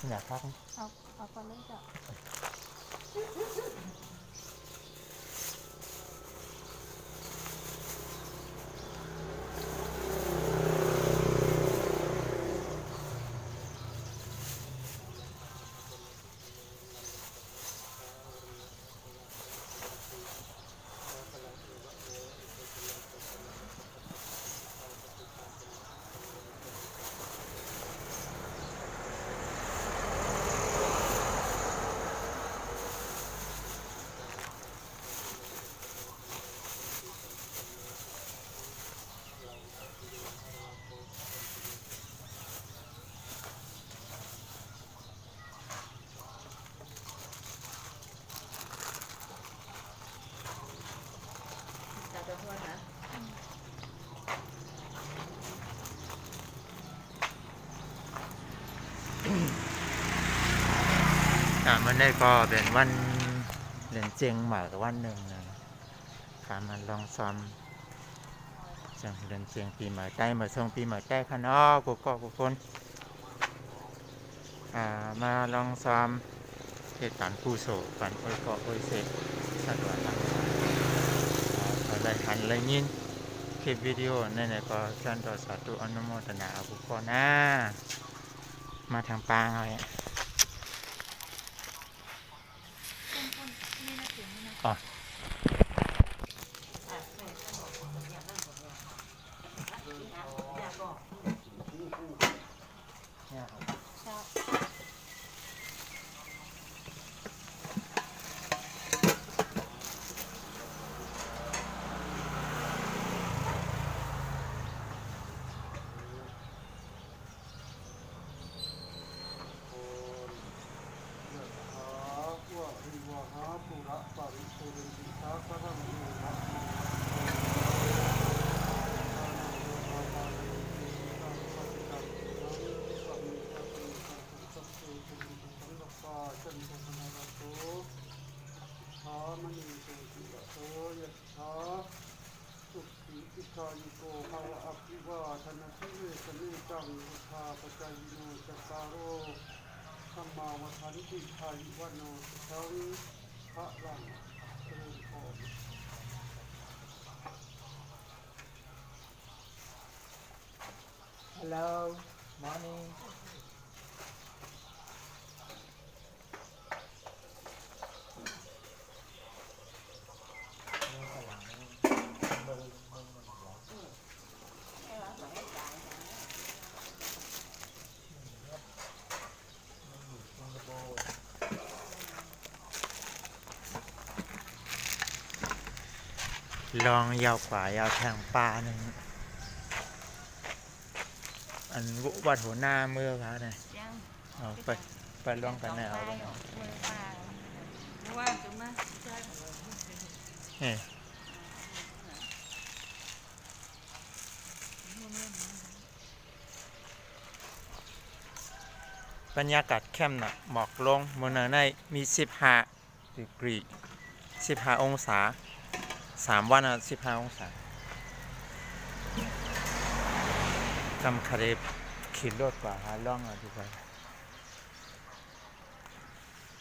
อยากพักเอาก่อนเลยจ้ะจะจะทวนนะวันนี้ก็เป็นวันเรียนเจียงใหม่วันหนึ่งนะการมาลองซ้อมจังเรียนเจียงปีใหม่ใกล้มาส่งปีใหม่ใกล้ค่ะเนาะกุกคนมาลองซ้อมเหตุการณ์ผู้โศกการอ้อยเกาะอ้อยเสกสะดวกอะไรหันอะไรยินคลิปวิดีโอในก็เชิญต่อสาธุอนุโมทนาบุคคลนะมาทางปางเลยอ๋อชายุโกภาวะอภิวาทนาสิเวสเนจังพุทธาปจายโนจัตตารโอสัมมาวัฏันติชายุวันโนสุขังพระลังเจริญพรHello morningลองยาวขวายาวแทงปลาหนึ่งอันวัดหัวหน้าเมื่อครับเนี่ยไปลองกันแนวเลยว่าจะมาใช่บรรยากาศเข้มน่ะหมอกลงเมื่อในมี15 ดีกรี15 องศา3 วัน15 องศาจำคาเดขี่รถกว่าหาล่องทุกคน